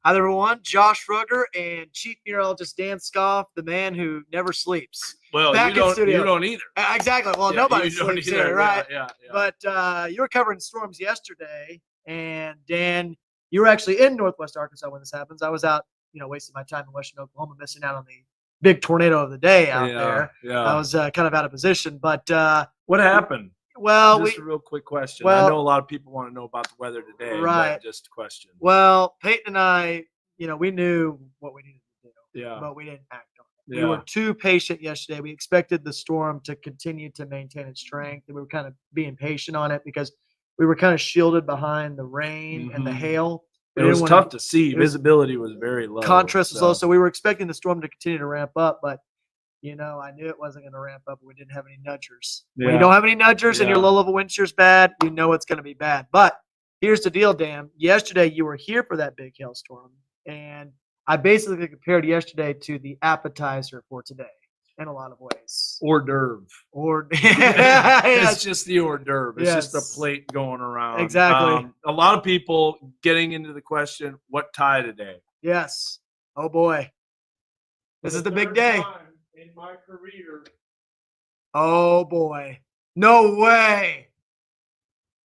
Hi, everyone. Josh Rugger and Chief Meteorologist Dan Scoff, the man who never sleeps. Well, back you in studio. You don't either. Exactly. Well, nobody sleeps here, right? Yeah. But you were covering storms yesterday, and Dan, you were actually in Northwest Arkansas when this happens. I was out, wasting my time in Western Oklahoma, missing out on the big tornado of the day out there. Yeah. I was kind of out of position, but what happened? Well, just a real quick question. Well, I know a lot of people want to know about the weather today, right? But just a question. Well, Peyton and I, we knew what we needed to do, yeah, but we didn't act on it. Yeah. We were too patient yesterday. We expected the storm to continue to maintain its strength, and we were kind of being patient on it because we were kind of shielded behind the rain and the hail. It was tough to see. Visibility was very low. Contrast was low, so we were expecting the storm to continue to ramp up, but I knew it wasn't going to ramp up. We didn't have any nudgers. Yeah. When you don't have any nudgers and your low level wind shear is bad, you know it's going to be bad. But here's the deal, Dan. Yesterday you were here for that big hailstorm, and I basically compared yesterday to the appetizer for today in a lot of ways. Hors d'oeuvre. It's just the hors d'oeuvre. It's just a plate going around. Exactly. A lot of people getting into the question, what tie today? Yes. Oh, boy. This is the big day. In my career. Oh, boy. No way.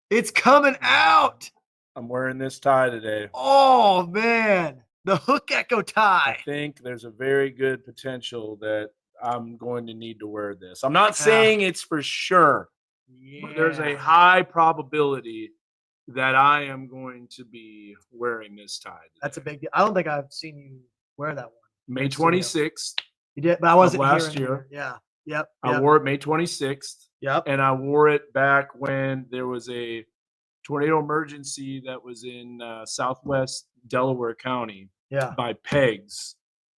It's coming out. I'm wearing this tie today. Oh, man. The hook echo tie. I think there's a very good potential that I'm going to need to wear this. I'm not saying it's for sure, but there's a high probability that I am going to be wearing this tie today. That's a big deal. I don't think I've seen you wear that one. May 26th. You did, but I wasn't last year. Yeah. Yep. I wore it May 26th. Yep. And I wore it back when there was a tornado emergency that was in southwest Delaware County. Yeah. By pegs.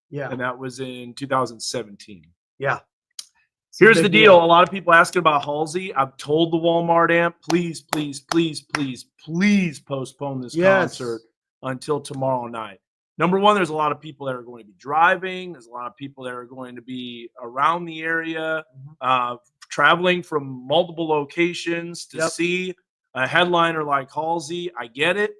Yeah. And that was in 2017. Yeah. Here's the deal. A lot of people asking about Halsey. I've told the Walmart amp, please postpone this concert until tomorrow night. Number one, there's a lot of people that are going to be driving. There's a lot of people that are going to be around the area, traveling from multiple locations to see a headliner like Halsey. I get it,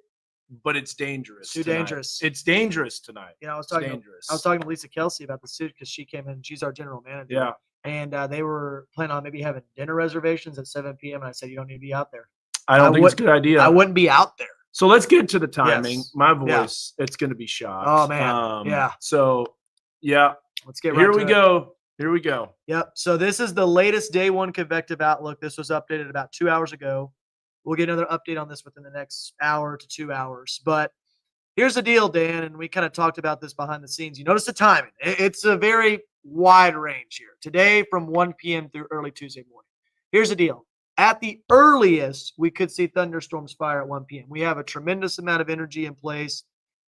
but it's dangerous. Too dangerous. It's dangerous tonight. I was talking to Lisa Kelsey about the suit because she came in. She's our general manager. Yeah. And they were planning on maybe having dinner reservations at 7 p.m. And I said, you don't need to be out there. I don't think it's a good idea. I wouldn't be out there. So let's get to the timing. My voice, it's going to be shot. Oh, man. So, let's get right to it. Here we go. Yep. So this is the latest day one convective outlook. This was updated about 2 hours ago. We'll get another update on this within the next hour to 2 hours. But here's the deal, Dan, and we kind of talked about this behind the scenes. You notice the timing. It's a very wide range here. Today from 1 p.m. through early Tuesday morning. Here's the deal. At the earliest, we could see thunderstorms fire at 1 p.m. We have a tremendous amount of energy in place.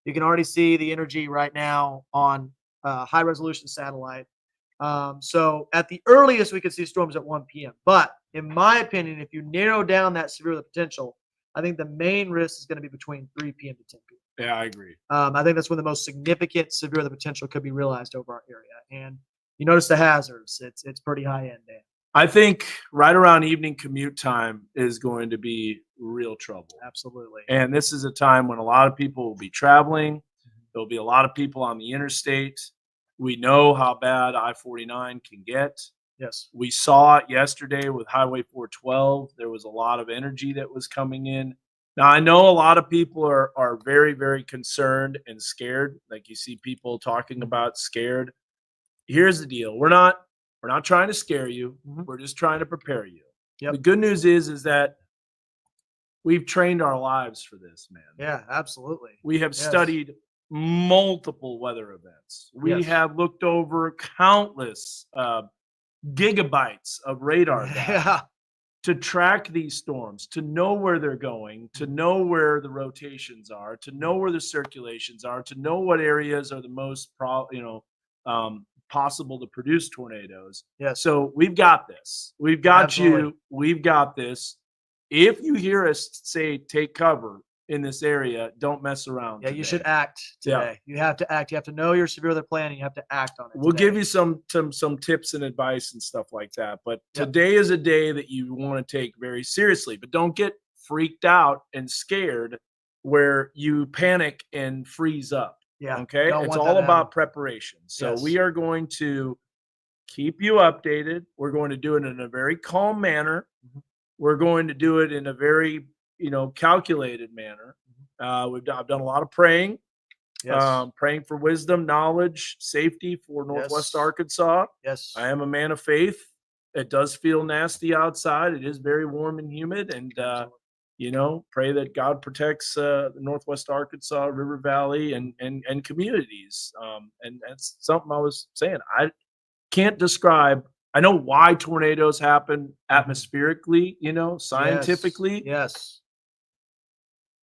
You can already see the energy right now on high-resolution satellite. So at the earliest, we could see storms at 1 p.m. But in my opinion, if you narrow down that severe the potential, I think the main risk is going to be between 3 p.m. to 10 p.m. Yeah, I agree. I think that's when the most significant severe the potential could be realized over our area. And you notice the hazards. It's pretty high end, Dan. I think right around evening commute time is going to be real trouble. Absolutely. And this is a time when a lot of people will be traveling. There'll be a lot of people on the interstate. We know how bad I-49 can get. Yes. We saw it yesterday with Highway 412. There was a lot of energy that was coming in. Now, I know a lot of people are very, very concerned and scared. Like you see people talking about scared. Here's the deal. We're not trying to scare you. We're just trying to prepare you. Yep. The good news is that we've trained our lives for this, man. Yeah, absolutely. We have studied multiple weather events. We have looked over countless gigabytes of radar data to track these storms, to know where they're going, to know where the rotations are, to know where the circulations are, to know what areas are the most possible to produce tornadoes. Yes. So we've got this. We've got you. We've got this. If you hear us say take cover in this area, don't mess around. Yeah, you should act today. You have to act. You have to know your severe weather plan, and you have to act on it. We'll give you some tips and advice and stuff like that. But today is a day that you want to take very seriously. But don't get freaked out and scared where you panic and freeze up. Yeah. Okay. Don't It's want that all to happen. about preparation. So Yes. we are going to keep you updated. We're going to do it in a very calm manner. Mhm. We're going to do it in a very, calculated manner. I've done a lot of praying, Yes. praying for wisdom, knowledge, safety for Northwest Yes. Arkansas. Yes. I am a man of faith. It does feel nasty outside. It is very warm and humid, and pray that God protects the Northwest Arkansas River Valley and communities. And that's something I was saying. I can't describe. I know why tornadoes happen atmospherically, scientifically. Yes.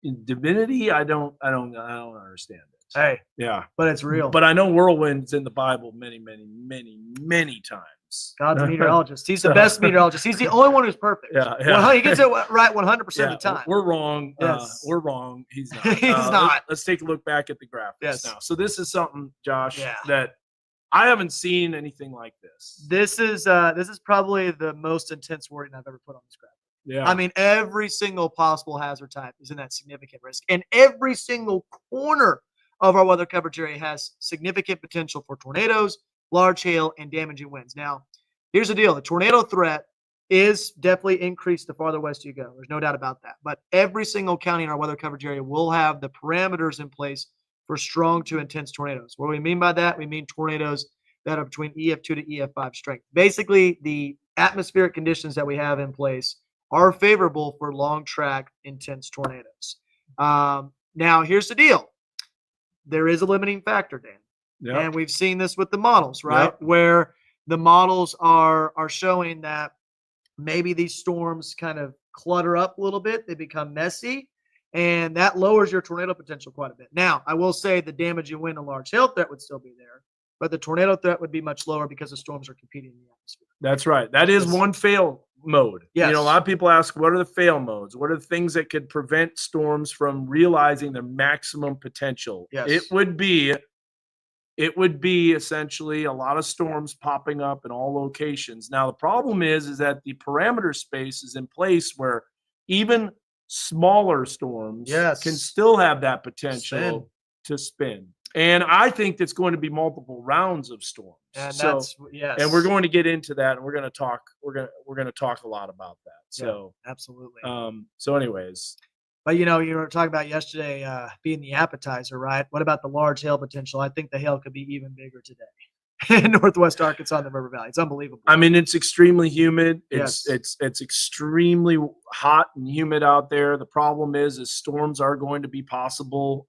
In divinity, I don't understand it. Hey, Yeah, but it's real. but I know whirlwinds in the Bible many, many, many, many times. God's a meteorologist. He's the best meteorologist. He's the only one who's perfect. Yeah. Well, he gets it right 100% of the time. We're wrong. Yes. We're wrong. He's not. He's not. Let's take a look back at the graphics Yes. now. So this is something, Josh, Yeah. that I haven't seen anything like this. This is probably the most intense wording I've ever put on this graphic. Yeah. I mean, every single possible hazard type is in that significant risk, and every single corner of our weather coverage area has significant potential for tornadoes, large hail, and damaging winds. Now, here's the deal. The tornado threat is definitely increased the farther west you go. There's no doubt about that. But every single county in our weather coverage area will have the parameters in place for strong to intense tornadoes. What do we mean by that? We mean tornadoes that are between EF2 to EF5 strength. Basically, the atmospheric conditions that we have in place are favorable for long track intense tornadoes. Now, here's the deal. There is a limiting factor, Dan. Yep. And we've seen this with the models, right? Yep. Where the models are showing that maybe these storms kind of clutter up a little bit. They become messy, and that lowers your tornado potential quite a bit. Now, I will say the damaging wind and large hail threat would still be there, but the tornado threat would be much lower because the storms are competing in the atmosphere. That's right. That is one fail mode. Yes. A lot of people ask, what are the fail modes? What are the things that could prevent storms from realizing their maximum potential? Yes. It would be essentially a lot of storms popping up in all locations. Now, the problem is that the parameter space is in place where even smaller storms can still have that potential to spin. And I think that's going to be multiple rounds of storms. And and we're going to get into that, and we're going to talk. We're going to talk a lot about that. So absolutely. So, anyways, but you were talking about yesterday being the appetizer, right? What about the large hail potential? I think the hail could be even bigger today in Northwest Arkansas and the River Valley. It's unbelievable. I mean, it's extremely humid. It's extremely hot and humid out there. The problem is storms are going to be possible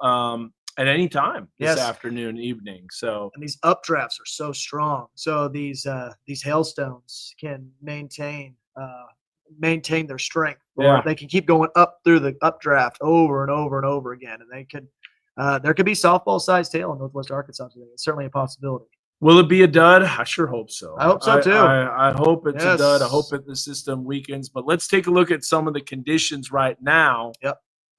at any time this afternoon, evening. So, and these updrafts are so strong. So these hailstones can maintain their strength. Or they can keep going up through the updraft over and over and over again. And they could there could be softball-sized hail in Northwest Arkansas today. It's certainly a possibility. Will it be a dud? I sure hope so. I hope so too. I hope it's a dud. I hope that the system weakens. But let's take a look at some of the conditions right now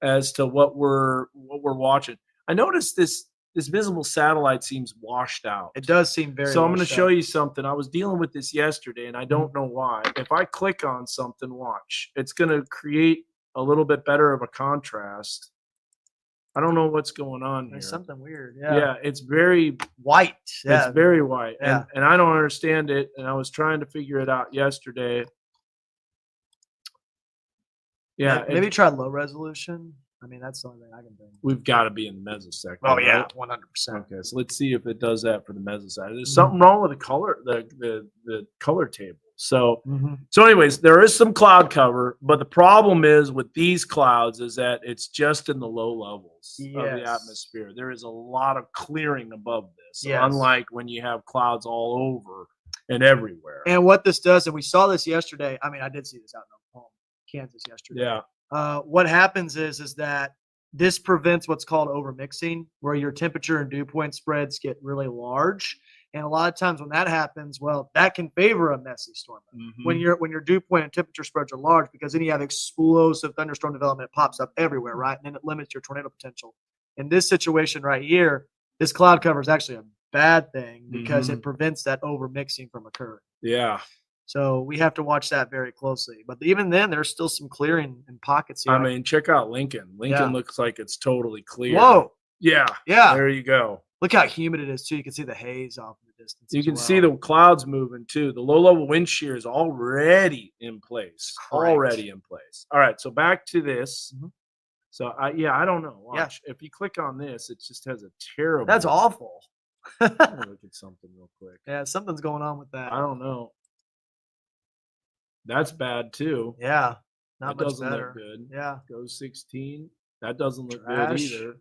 as to what we're watching. I noticed this visible satellite seems washed out. It does seem very. So I'm going to show you something. I was dealing with this yesterday, and I don't know why. If I click on something, watch, it's going to create a little bit better of a contrast. I don't know what's going on here. There's something weird. Yeah, it's very white. Yeah, it's very white, yeah. and I don't understand it. And I was trying to figure it out yesterday. Yeah, maybe try low resolution. I mean, that's the only thing I can think. We've got to be in the mesosecond. Oh yeah, right? 100%. Okay, so let's see if it does that for the mesosecond. There's something wrong with the color, the color table. So, so anyways, there is some cloud cover, but the problem is with these clouds is that it's just in the low levels of the atmosphere. There is a lot of clearing above this, unlike when you have clouds all over and everywhere. And what this does, and we saw this yesterday. I mean, I did see this out in Oklahoma, Kansas yesterday. Yeah. What happens is that this prevents what's called overmixing, where your temperature and dew point spreads get really large. And a lot of times when that happens, well, that can favor a messy storm. When your dew point and temperature spreads are large, because then you have explosive thunderstorm development. It pops up everywhere, right? And then it limits your tornado potential. In this situation right here, this cloud cover is actually a bad thing because it prevents that overmixing from occurring. Yeah. So we have to watch that very closely. But even then, there's still some clearing in pockets here. I mean, check out Lincoln. Lincoln looks like it's totally clear. Whoa. Yeah. Yeah. There you go. Look how humid it is too. You can see the haze off in the distance. You as can well. see the clouds moving too. The low level wind shear is already in place. Already in place. All right. So back to this. Mhm. So I don't know. Yeah. Watch. If you click on this, it just has a terrible. That's awful. Let me look at something real quick. Yeah, something's going on with that. I don't know. That's bad too. Yeah, not That much doesn't better. look good. Yeah, Go 16. That doesn't look Trash. good either.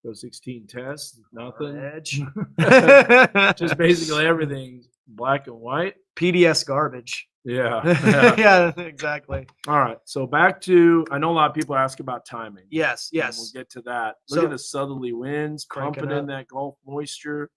Go 16 test. Nothing. Edge. Just basically everything black and white. PDS garbage. Yeah. Yeah, exactly. All right. So back to, I know a lot of people ask about timing. Yes, and yes. We'll get to that. Look at the southerly winds pumping in that Gulf moisture.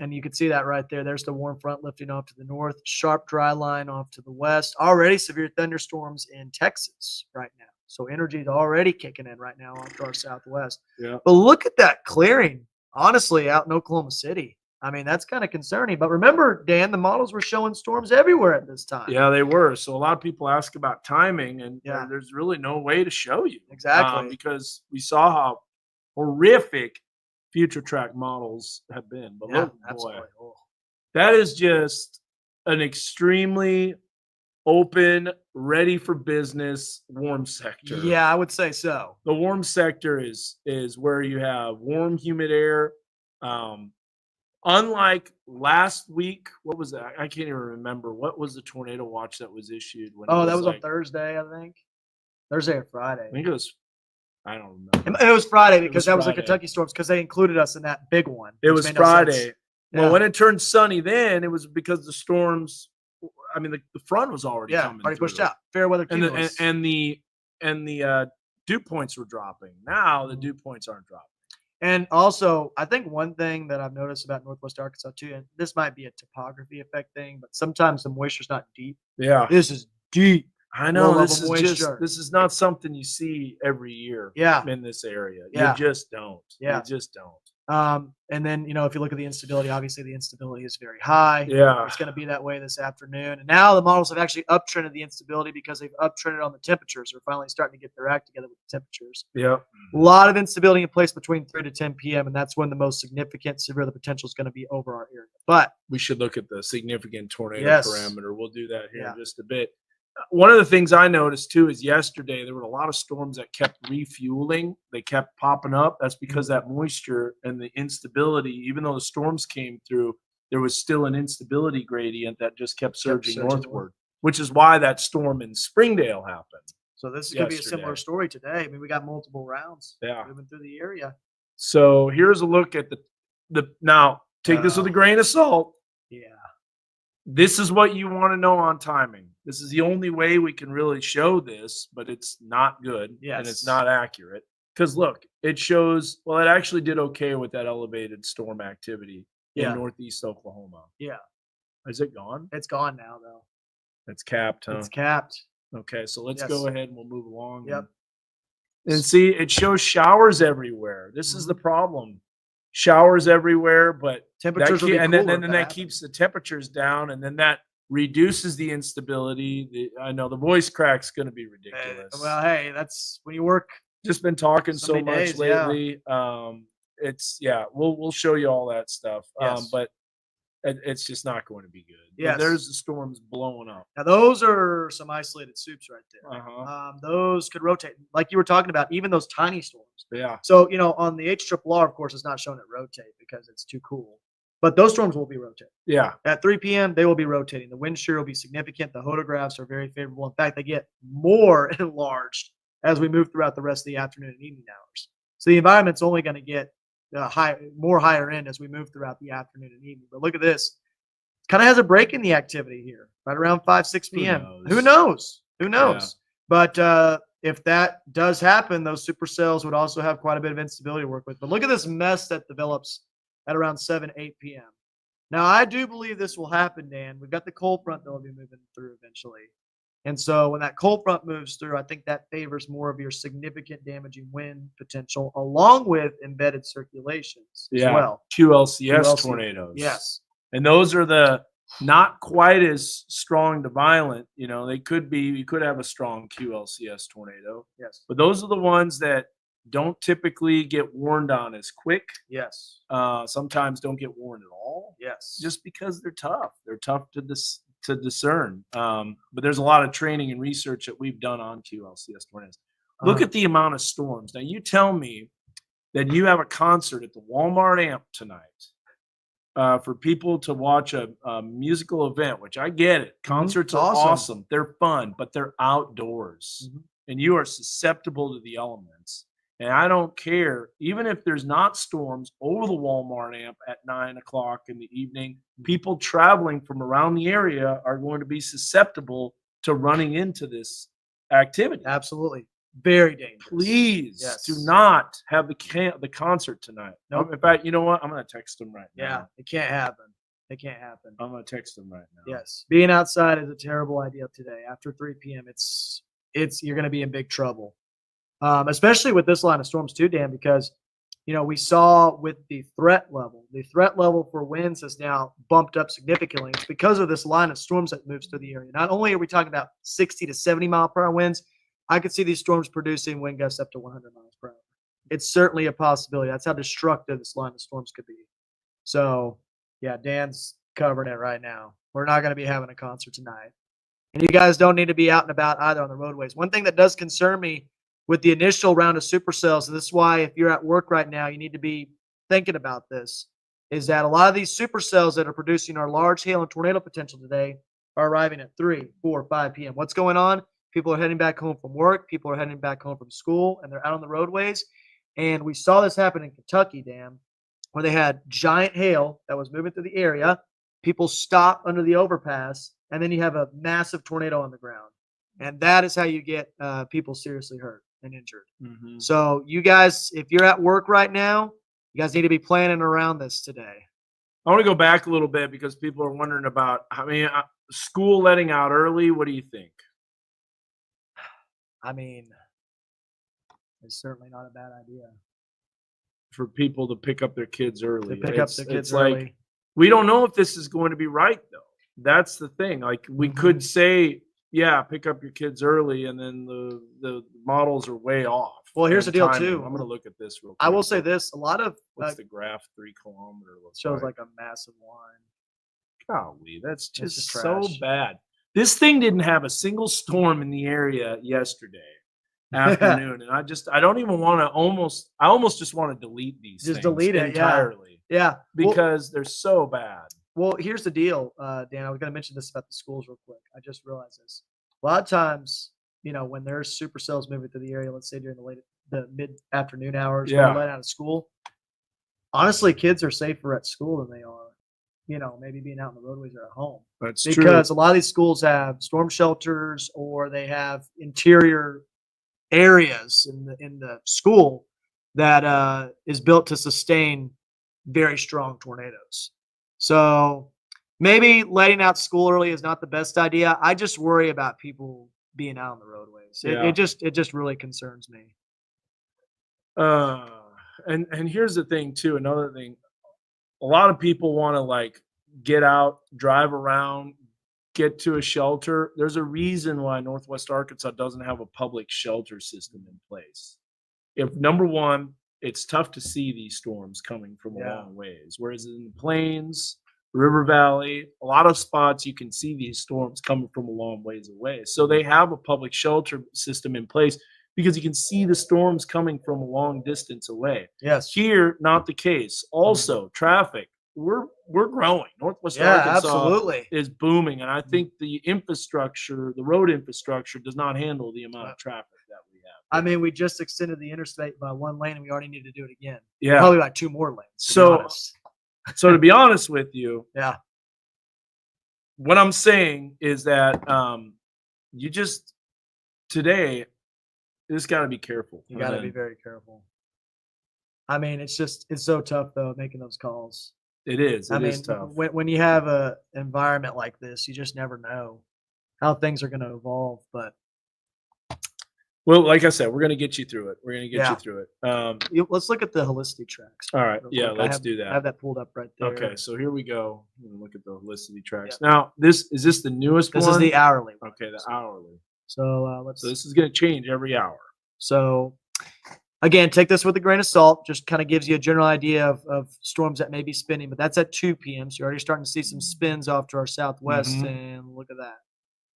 And you can see that right there. There's the warm front lifting off to the north, sharp dry line off to the west. Already severe thunderstorms in Texas right now. So energy is already kicking in right now off to our southwest. Yeah. But look at that clearing, honestly, out in Oklahoma City. I mean, that's kind of concerning. But remember, Dan, the models were showing storms everywhere at this time. Yeah, they were. So a lot of people ask about timing, and Yeah. there's really no way to show you. Exactly. Because we saw how horrific future track models have been. But Yeah, look, boy, absolutely. Oh. that is just an extremely open, ready for business warm sector. Yeah, I would say so. The warm sector is where you have warm, humid air. Unlike last week, what was that? I can't even remember. What was the tornado watch that was issued? When Oh, that was on Thursday, I think. Thursday or Friday. I think it was. I don't remember. It was Friday because that was the Friday. Kentucky storms because they included us in that big one. It which was made no sense. Friday. Well, when it turned sunny, then it was because the storms. I mean, the front was already coming. Already pushed through. out. Fair weather and cumulus. the dew points were dropping. Now the dew points aren't dropping. And also, I think one thing that I've noticed about Northwest Arkansas too, and this might be a topography effect thing, but sometimes the moisture's not deep. Yeah, this is deep. I know Low this level is just moisture. this is not something you see every year. Yeah. In this area, Yeah. you just don't. Yeah. You just don't. And then, if you look at the instability, obviously the instability is very high. Yeah. It's going to be that way this afternoon. And now the models have actually uptrended the instability because they've uptrended on the temperatures. They're finally starting to get their act together with the temperatures. Yeah. A lot of instability in place between 3 to 10 p.m. And that's when the most significant severe the potential is going to be over our area. But we should look at the significant tornado Yes. parameter. We'll do that here Yeah. in just a bit. One of the things I noticed too is yesterday there were a lot of storms that kept refueling. They kept popping up. That's because that moisture and the instability, even though the storms came through, there was still an instability gradient that just kept surging northward, which is why that storm in Springdale happened. So this is going to be a Yesterday. similar story today. I mean, we got multiple rounds Yeah. moving through the area. So here's a look at the now take this with a grain of salt. Yeah. This is what you want to know on timing. This is the only way we can really show this, but it's not good and it's Yes. not accurate. Because look, it shows, well, it actually did okay with that elevated storm activity Yeah. in northeast Oklahoma. Yeah. Is it gone? It's gone now, though. It's capped, huh? It's capped. Okay, so let's Yes. go ahead and we'll move along. Yep. And see, it shows showers everywhere. This is the problem. Showers everywhere, but Temperatures will be and cooler then if that keeps the temperatures down, and then that reduces the instability. I know the voice crack's going to be ridiculous. Well, hey, that's when you work. Just been talking so so many much days, yeah. lately. It's we'll show you all that stuff. Yes. But it's just not going to be good. Yes. There's the storms blowing up. Now, those are some isolated soups right there. Uh-huh. Those could rotate, like you were talking about, even those tiny storms. Yeah. So, on the HRRR, of course, it's not showing it rotate because it's too cool. But those storms will be rotating. Yeah. At 3 p.m., they will be rotating. The wind shear will be significant. The photographs are very favorable. In fact, they get more enlarged as we move throughout the rest of the afternoon and evening hours. So the environment's only going to get more higher end as we move throughout the afternoon and evening. But look at this. It kind of has a break in the activity here, right around 5, 6 p.m. Who knows? Yeah. But if that does happen, those supercells would also have quite a bit of instability to work with. But look at this mess that develops at around 7, 8 p.m. Now, I do believe this will happen, Dan. We've got the cold front that will be moving through eventually. And so when that cold front moves through, I think that favors more of your significant damaging wind potential along with embedded circulations as well. QLCS tornadoes. Yes. And those are the not quite as strong to violent. You could have a strong QLCS tornado. Yes. But those are the ones that don't typically get warned on as quick. Yes. Sometimes don't get warned at all. Yes. Just because they're tough. They're tough to discern. But there's a lot of training and research that we've done on QLCS tornadoes. Look at the amount of storms. Now you tell me that you have a concert at the Walmart Amp tonight for people to watch a musical event, which I get it. Concerts are awesome. They're fun, but they're outdoors. And you are susceptible to the elements. And I don't care, even if there's not storms over the Walmart Amp at 9 o'clock in the evening, people traveling from around the area are going to be susceptible to running into this activity. Absolutely. Very dangerous. Please do not have the concert tonight. Nope. In fact, you know what? I'm going to text them right now. Yeah, it can't happen. It can't happen. I'm going to text them right now. Yes. Being outside is a terrible idea today. After 3 p.m., you're going to be in big trouble. Especially with this line of storms too, Dan, because, we saw with the threat level for winds has now bumped up significantly. It's because of this line of storms that moves through the area. Not only are we talking about 60 to 70 mile per hour winds, I could see these storms producing wind gusts up to 100 miles per hour. It's certainly a possibility. That's how destructive this line of storms could be. So, yeah, Dan's covering it right now. We're not going to be having a concert tonight. And you guys don't need to be out and about either on the roadways. One thing that does concern me with the initial round of supercells, and this is why if you're at work right now, you need to be thinking about this, is that a lot of these supercells that are producing our large hail and tornado potential today are arriving at 3, 4, 5 p.m. What's going on? People are heading back home from work. People are heading back home from school, and they're out on the roadways. And we saw this happen in Kentucky, Dan, where they had giant hail that was moving through the area. People stop under the overpass, and then you have a massive tornado on the ground. And that is how you get people seriously hurt and injured. So you guys, if you're at work right now, you guys need to be planning around this today. I want to go back a little bit because people are wondering about, school letting out early. What do you think? It's certainly not a bad idea. For people to pick up their kids early. It's early. Like, we don't know if this is going to be right, though. That's the thing. Like, we could say, yeah, pick up your kids early, and then the models are way off. Well, here's the deal, too. I'm going to look at this real quick. I will say this. A lot of what's the graph 3 kilometer looks shows like a massive line. Golly, that's just so trash. bad. This thing didn't have a single storm in the area yesterday afternoon, and I don't even want to I almost just want to delete these things delete it entirely. Yeah. Because they're so bad. Well, here's the deal, Dan. I was going to mention this about the schools real quick. I just realized this. A lot of times, when there's supercells moving through the area, let's say during the mid-afternoon hours, when they're let out of school, honestly, kids are safer at school than they are, maybe being out on the roadways or at home. That's true. Because a lot of these schools have storm shelters or they have interior areas in the school that is built to sustain very strong tornadoes. So maybe letting out school early is not the best idea. I just worry about people being out on the roadways. It just really concerns me. And here's the thing too. Another thing, a lot of people want to get out, drive around, get to a shelter. There's a reason why Northwest Arkansas doesn't have a public shelter system in place. If number one, it's tough to see these storms coming from a long ways. Whereas in the plains, River Valley, a lot of spots you can see these storms coming from a long ways away. So they have a public shelter system in place because you can see the storms coming from a long distance away. Yes. Here, not the case. Also, traffic. We're growing. Northwest Arkansas absolutely is booming. And I think the road infrastructure does not handle the amount of traffic that we have. We just extended the interstate by 1 lane and we already need to do it again. Yeah. Probably like 2 more lanes. So to be honest with you, what I'm saying is that today, you just got to be careful. You got to be very careful. It's so tough though, making those calls. It is. It is tough. When you have an environment like this, you just never know how things are going to evolve. But well, like I said, we're going to get you through it. We're going to get you through it. Let's look at the Helicity tracks. All right. Yeah, let's do that. I have that pulled up right there. Okay, so here we go. I'm going to look at the Helicity tracks. Now, is this the newest one? This is the hourly one. Okay, the hourly. So So this is going to change every hour. So Again, take this with a grain of salt. Just kind of gives you a general idea of storms that may be spinning, but that's at 2 p.m. So you're already starting to see some spins off to our southwest. Mhm. And look at that.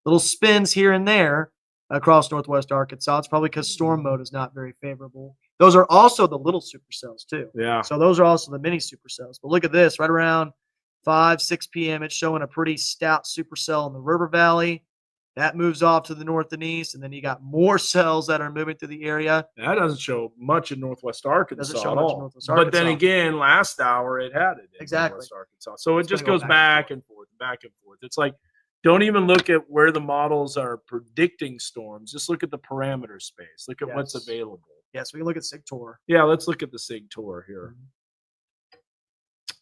Little spins here and there across northwest Arkansas. It's probably because storm mode is not very favorable. Those are also the little supercells, too. Yeah. So those are also the mini supercells. But look at this, right around 5, 6 p.m., it's showing a pretty stout supercell in the river valley. That moves off to the north and east, and then you got more cells that are moving through the area. That doesn't show much in northwest Arkansas show at much in all. Northwest But then Arkansas. again, last hour it had it in Exactly. Northwest Arkansas. So it It's just gonna goes go back and forth, back and forth. It's like, don't even look at where the models are predicting storms. Just look at the parameter space. Look at what's Yes. available. Yes, we can look at SIGTOR. Yeah, let's look at the SIG tour here.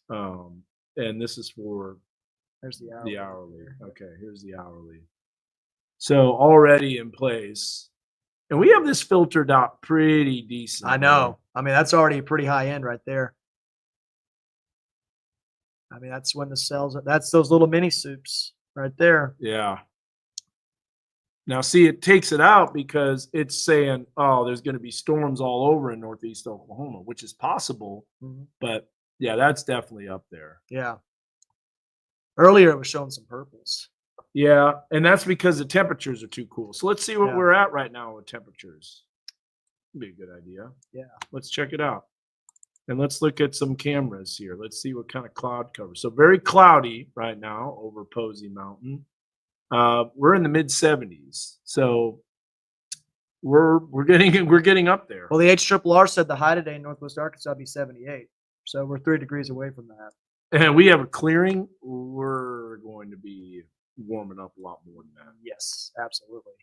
Mm-hmm. And this is for There's the hourly. the hourly. Okay, here's the hourly. So already in place. And we have this filtered out pretty decent. I know. I mean, that's already a pretty high end right there. I mean, that's when the cells – that's those little mini soups right there. Yeah. Now, see, it takes it out because it's saying, oh, there's going to be storms all over in northeast Oklahoma, which is possible. Mm-hmm. But, yeah, that's definitely up there. Yeah. Earlier, it was showing some purples. Yeah, and that's because the temperatures are too cool. So let's see what we're at right now with temperatures. Be a good idea. Yeah. Let's check it out. And let's look at some cameras here. Let's see what kind of cloud cover. So very cloudy right now over Posey Mountain. We're in the mid 70s. So we're getting up there. Well, the HRRR said the high today in northwest Arkansas would be 78. So we're 3 degrees away from that. And we have a clearing. We're going to be warming up a lot more than that. Yes, absolutely.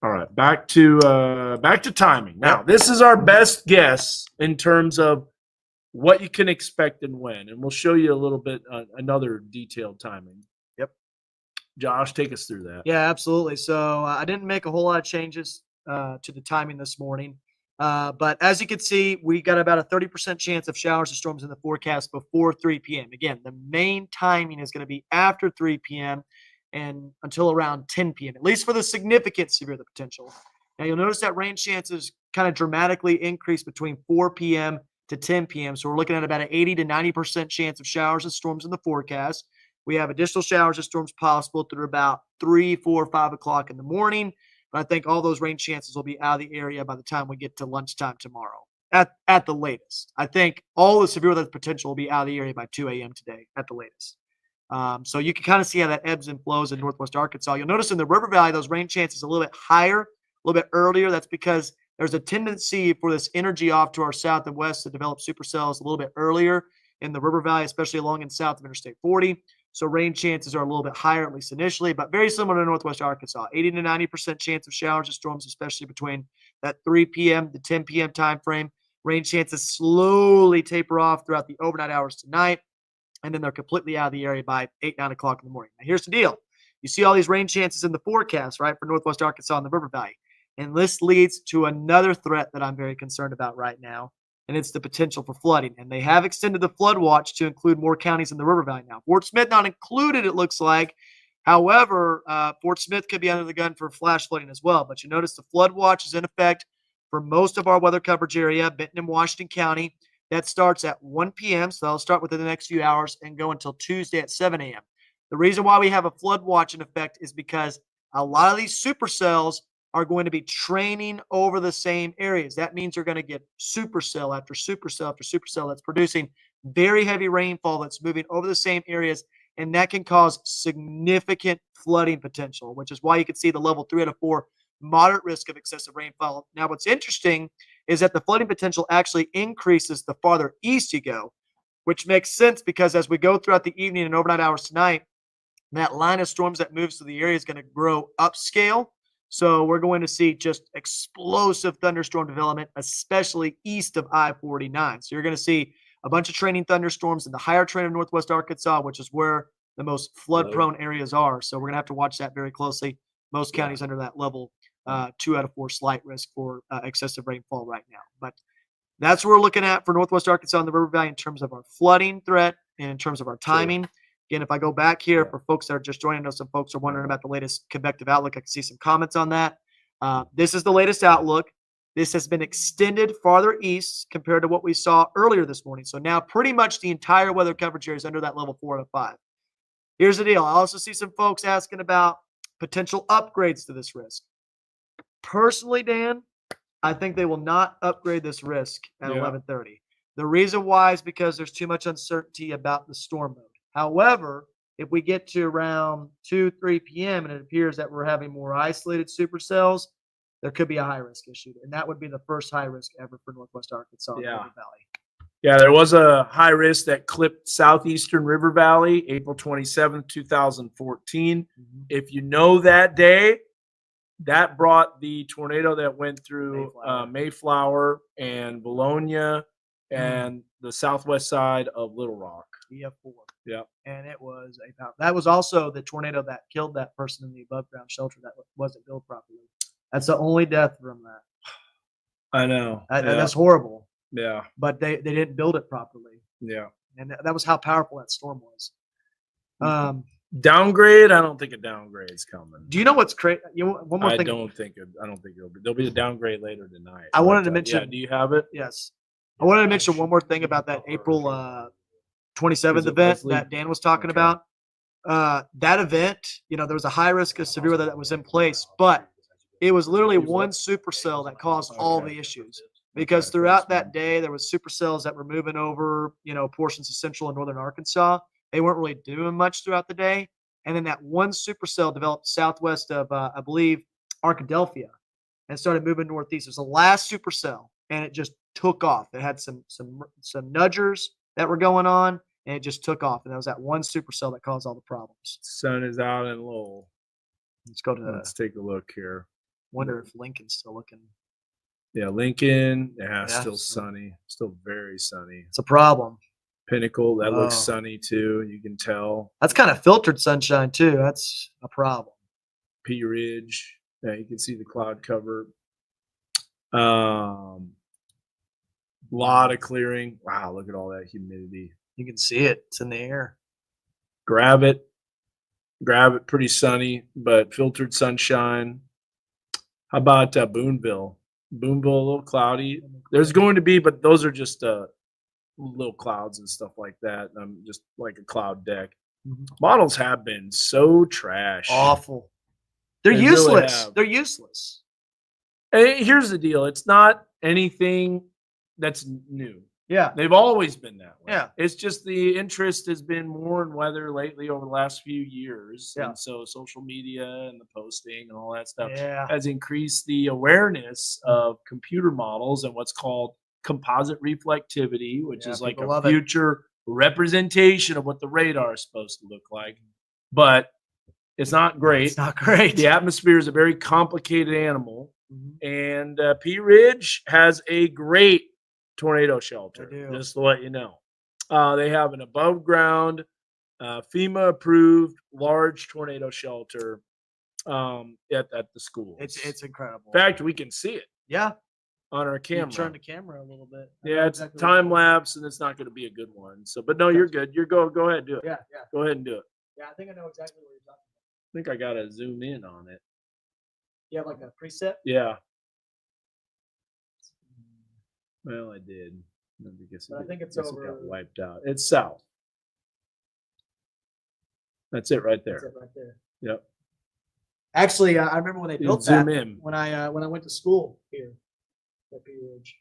All right, back to timing. Now, this is our best guess in terms of what you can expect and when, and we'll show you a little bit another detailed timing. Yep. Josh, take us through that. Yeah, absolutely. So I didn't make a whole lot of changes to the timing this morning. But as you can see, we got about a 30% chance of showers and storms in the forecast before 3 p.m. Again, the main timing is going to be after 3 p.m. and until around 10 p.m., at least for the significant severe the potential. Now, you'll notice that rain chances kind of dramatically increase between 4 p.m. to 10 p.m. So we're looking at about an 80 to 90% chance of showers and storms in the forecast. We have additional showers and storms possible through about 3, 4, 5 o'clock in the morning. But I think all those rain chances will be out of the area by the time we get to lunchtime tomorrow at the latest. I think all the severe weather potential will be out of the area by 2 a.m. today at the latest. So you can kind of see how that ebbs and flows in northwest Arkansas. You'll notice in the river valley, those rain chances a little bit higher, a little bit earlier. That's because there's a tendency for this energy off to our south and west to develop supercells a little bit earlier in the river valley, especially along and south of Interstate 40. So rain chances are a little bit higher, at least initially, but very similar to northwest Arkansas. 80 to 90% chance of showers and storms, especially between that 3 p.m. to 10 p.m. time frame. Rain chances slowly taper off throughout the overnight hours tonight, and then they're completely out of the area by 8, 9 o'clock in the morning. Now, here's the deal. You see all these rain chances in the forecast, right, for northwest Arkansas and the river valley. And this leads to another threat that I'm very concerned about right now, and it's the potential for flooding. And they have extended the flood watch to include more counties in the river valley now. Fort Smith not included, it looks like. However, Fort Smith could be under the gun for flash flooding as well. But you notice the flood watch is in effect for most of our weather coverage area, Benton and Washington County. That starts at 1 p.m., so that'll start within the next few hours and go until Tuesday at 7 a.m. The reason why we have a flood watch in effect is because a lot of these supercells are going to be training over the same areas. That means you're going to get supercell after supercell after supercell that's producing very heavy rainfall that's moving over the same areas, and that can cause significant flooding potential, which is why you can see the level 3 out of 4 moderate risk of excessive rainfall. Now, what's interesting is that the flooding potential actually increases the farther east you go, which makes sense because as we go throughout the evening and overnight hours tonight, that line of storms that moves to the area is going to grow upscale. So we're going to see just explosive thunderstorm development, especially east of I-49. So you're going to see a bunch of training thunderstorms in the higher train of northwest Arkansas, which is where the most flood-prone areas are. So we're going to have to watch that very closely. Most counties under that level, 2 out of 4 slight risk for excessive rainfall right now. But that's what we're looking at for northwest Arkansas and the river valley in terms of our flooding threat and in terms of our timing. Sure. Again, if I go back here for folks that are just joining us, some folks are wondering about the latest convective outlook. I can see some comments on that. This is the latest outlook. This has been extended farther east compared to what we saw earlier this morning. So now pretty much the entire weather coverage area is under that level 4 and 5. Here's the deal. I also see some folks asking about potential upgrades to this risk. Personally, Dan, I think they will not upgrade this risk at 11:30. The reason why is because there's too much uncertainty about the storm mode. However, if we get to around 2, 3 p.m. and it appears that we're having more isolated supercells, there could be a high risk issue. And that would be the first high risk ever for Northwest Arkansas and River Valley. Yeah, there was a high risk that clipped southeastern River Valley, April 27th, 2014. If you know that day, that brought the tornado that went through Mayflower and Bologna and the southwest side of Little Rock. EF4. Yeah. And it was that was also the tornado that killed that person in the above ground shelter that wasn't built properly. That's the only death from that. I know. That's horrible. Yeah. But they didn't build it properly. Yeah. And that was how powerful that storm was. Downgrade? I don't think a downgrade's coming. Do you know what's crazy? One more thing. I don't think it'll be. There'll be a downgrade later tonight. I wanted to mention. Yeah, do you have it? Yes. I wanted to mention one more thing about that April 27th event that Dan was talking about. That event, there was a high risk of severe weather that was in place, but it was literally one supercell that caused all the issues. Because throughout that day, there was supercells that were moving over, portions of central and northern Arkansas. They weren't really doing much throughout the day. And then that one supercell developed southwest of, I believe, Arkadelphia and started moving northeast. It was the last supercell, and it just took off. It had some nudgers that were going on, and it just took off. And that was that one supercell that caused all the problems. Sun is out in Lowell. Let's take a look here. Wonder if Lincoln's still looking. Yeah, Lincoln. Still sunny. Still very sunny. It's a problem. Pinnacle, that looks sunny too. You can tell. That's kind of filtered sunshine too. That's a problem. Pea Ridge. Yeah, you can see the cloud cover. Lot of clearing. Wow, look at all that humidity. You can see it. It's in the air. Grab it. Pretty sunny, but filtered sunshine. How about Boonville? Boonville, a little cloudy. There's going to be, but those are just little clouds and stuff like that. Just like a cloud deck. Models have been so trash. Awful. They're useless. They're useless. Hey, here's the deal. It's not anything that's new. Yeah. They've always been that way. Yeah. It's just the interest has been more in weather lately over the last few years. Yeah. And so social media and the posting and all that stuff Yeah. has increased the awareness of computer models and what's called composite reflectivity, which is like a future representation of what the radar is supposed to look like. But it's not great. It's not great. The atmosphere is a very complicated animal. And Pea Ridge has a great tornado shelter, just to let you know. They have an above ground, FEMA approved large tornado shelter at the school. It's incredible. In fact, we can see it. Yeah. On our camera. Turn the camera a little bit. Yeah, it's time lapse and it's not going to be a good one. So, but no, you're good. Go ahead, do it. Yeah. Go ahead and do it. Yeah, I think I know exactly what you're talking about. I think I got to zoom in on it. You have like a preset? Yeah. Well, I did. I think it's over. It got wiped out. It's south. That's it right there. That's it right there. Yep. Actually, I remember when they built that. Zoom in. When I went to school here at Pea Ridge.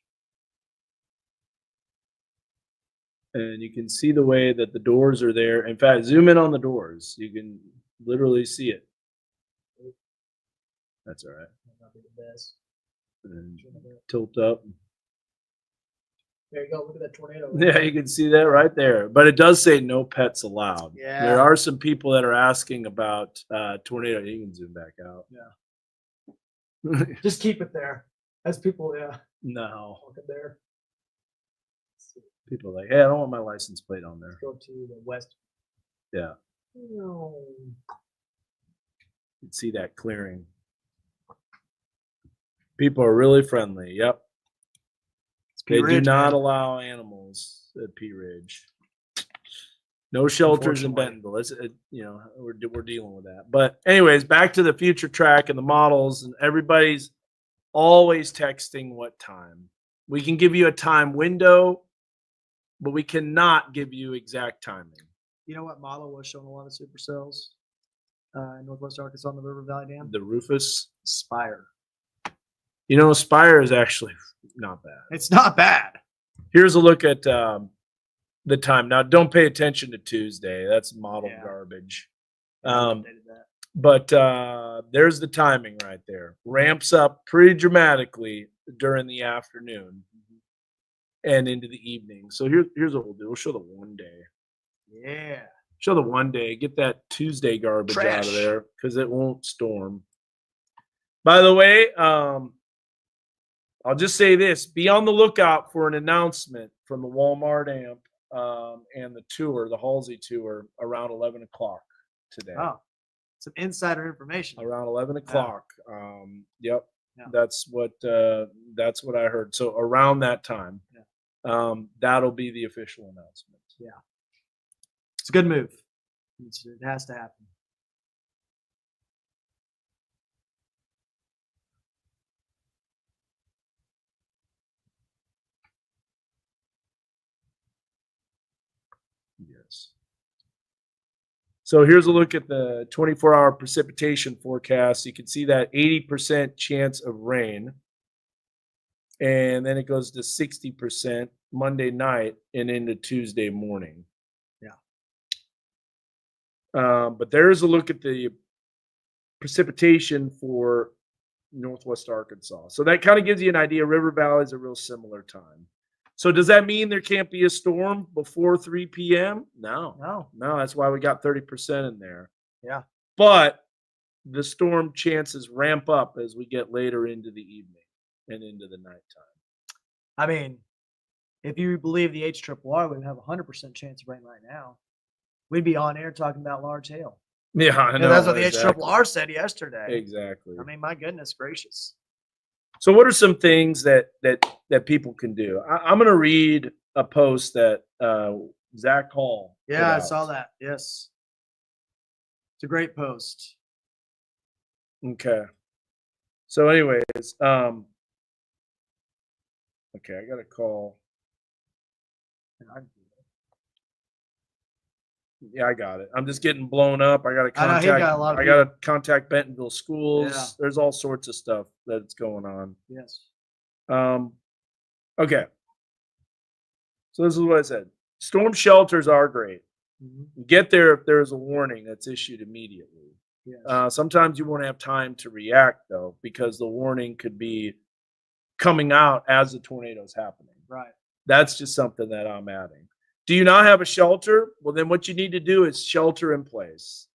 And you can see the way that the doors are there. In fact, zoom in on the doors. You can literally see it. That's all right. That'll be the best. And tilt up. There you go. Look at that tornado. Yeah, you can see that right there. But it does say no pets allowed. Yeah. There are some people that are asking about tornado. You can zoom back out. Yeah. Just keep it there. As people, No. Look at there. People are like, hey, I don't want my license plate on there. Let's go to the west. Yeah. No. You can see that clearing. People are really friendly. Yep. They do not allow animals at Pea Ridge. No shelters in Bentonville. We're dealing with that. But anyways, back to the future track and the models, and everybody's always texting what time. We can give you a time window, but we cannot give you exact timing. You know what model was showing a lot of supercells in Northwest Arkansas on the River Valley Dam? The Rufus. Spire. You know, Spire is actually not bad. It's not bad. Here's a look at the time. Now, don't pay attention to Tuesday. That's model garbage. But there's the timing right there. Ramps up pretty dramatically during the afternoon and into the evening. So here's what we'll do. We'll show the 1 day. Yeah. Show the 1 day. Get that Tuesday garbage out of there because it won't storm. By the way, I'll just say this. Be on the lookout for an announcement from the Walmart amp and the tour, the Halsey tour, around 11 o'clock today. Oh, some insider information. Around 11 o'clock. Yep. Yeah. That's what I heard. So around that time, that'll be the official announcement. Yeah. It's a good move. It has to happen. Yes. So here's a look at the 24-hour precipitation forecast. You can see that 80% chance of rain. And then it goes to 60% Monday night and into Tuesday morning. Yeah. But there's a look at the precipitation for Northwest Arkansas. So that kind of gives you an idea. River Valley is a real similar time. So does that mean there can't be a storm before 3 p.m.? No. That's why we got 30% in there. Yeah. But the storm chances ramp up as we get later into the evening and into the nighttime. I mean, if you believe the HRRR, we'd have a 100% chance of rain right now. We'd be on air talking about large hail. Yeah, I know. That's what the HRRR said yesterday. Exactly. I mean, my goodness gracious. So what are some things that people can do? I'm going to read a post that Zach Hall. Yeah, I saw that. Yes. It's a great post. Okay. So anyways, okay, I got a call. Yeah, I got it. I'm just getting blown up. I got to contact Bentonville schools. Yeah. There's all sorts of stuff that's going on. Yes. Okay. So this is what I said. Storm shelters are great. Mm-hmm. Get there if there's a warning that's issued immediately. Yes. Sometimes you won't have time to react though, because the warning could be coming out as the tornado's happening. Right. That's just something that I'm adding. Do you not have a shelter? Well, then what you need to do is shelter in place.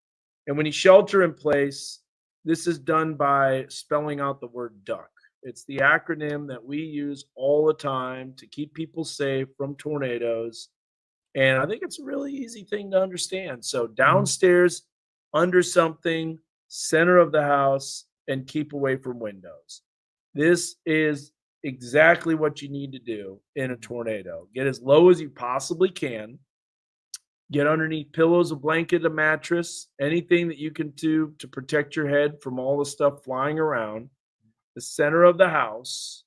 And when you shelter in place, this is done by spelling out the word DUCK. It's the acronym that we use all the time to keep people safe from tornadoes. And I think it's a really easy thing to understand. So downstairs, under something, center of the house, and keep away from windows. This is exactly what you need to do in a tornado. Get as low as you possibly can. Get underneath pillows, a blanket, a mattress, anything that you can do to protect your head from all the stuff flying around. The center of the house,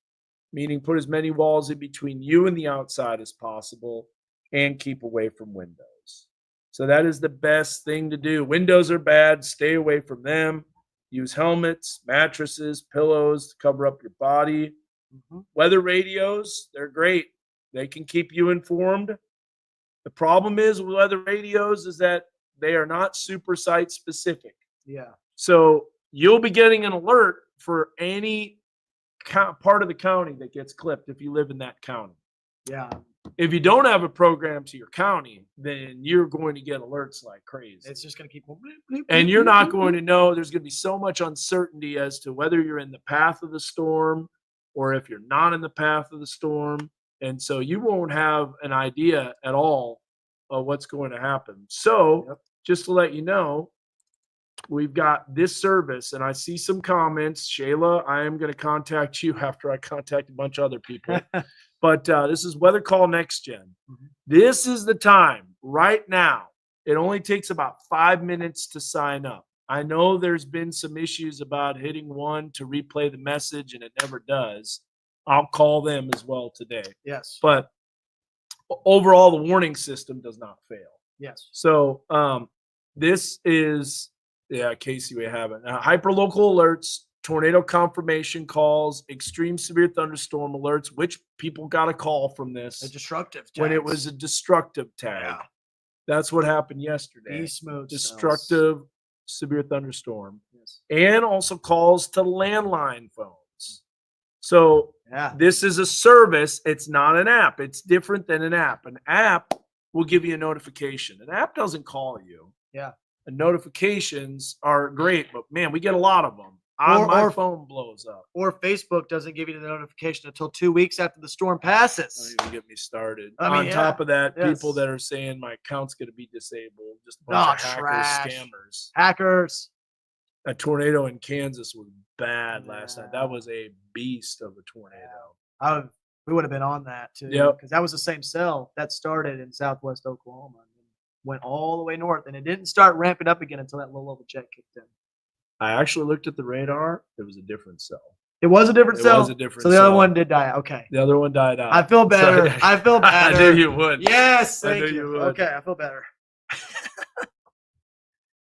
meaning put as many walls in between you and the outside as possible, and keep away from windows. So that is the best thing to do. Windows are bad. Stay away from them. Use helmets, mattresses, pillows to cover up your body. Weather radios, they're great. They can keep you informed. The problem is with weather radios is that they are not super site specific. Yeah. So you'll be getting an alert for any part of the county that gets clipped if you live in that county. Yeah. If you don't have a program to your county, then you're going to get alerts like crazy. It's just going to keep going. Bleep, bleep, And bleep, you're bleep, not bleep, going bleep. to know. There's going to be so much uncertainty as to whether you're in the path of the storm or if you're not in the path of the storm. And so you won't have an idea at all of what's going to happen. So just to let you know, we've got this service, and I see some comments. Shayla, I am going to contact you after I contact a bunch of other people. But this is Weather Call Next Gen. This is the time right now. It only takes about 5 minutes to sign up. I know there's been some issues about hitting one to replay the message and it never does. I'll call them as well today. Yes. But overall, the warning system does not fail. Yes. So this is, Casey, we have it. Now, hyperlocal alerts, tornado confirmation calls, extreme severe thunderstorm alerts, which people got a call from this. A destructive when it was a destructive tag. Yeah. That's what happened yesterday. Beast mode Destructive severe thunderstorm. Yes. And also calls to landline phones. So yeah. This is a service. It's not an app. It's different than an app. An app will give you a notification. An app doesn't call you. Yeah. And notifications are great, but man, we get a lot of them. My phone blows up. Or Facebook doesn't give you the notification until 2 weeks after the storm passes. Don't even get me started. On top of that, people that are saying my account's going to be disabled. Just a bunch of hackers, scammers. Hackers. A tornado in Kansas was bad last night. That was a beast of a tornado. We would have been on that too. Yep. Because that was the same cell that started in southwest Oklahoma and went all the way north. And it didn't start ramping up again until that low level jet kicked in. I actually looked at the radar. It was a different cell. It was a different cell? It was a different cell. So the other one did die. Okay. The other one died out. I feel better. So, I feel better. I knew you would. Yes. Thank I knew you would. Okay. I feel better.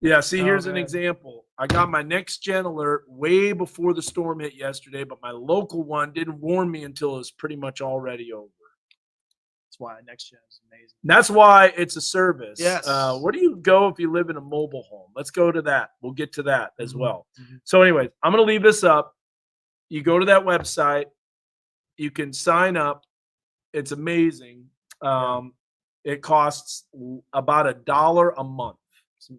Yeah, see, here's an example. I got my next gen alert way before the storm hit yesterday, but my local one didn't warn me until it was pretty much already over. That's why next gen is amazing. That's why it's a service. Yes. Where do you go if you live in a mobile home? Let's go to that. We'll get to that as well. So anyways, I'm going to leave this up. You go to that website. You can sign up. It's amazing. It costs about $1 a month.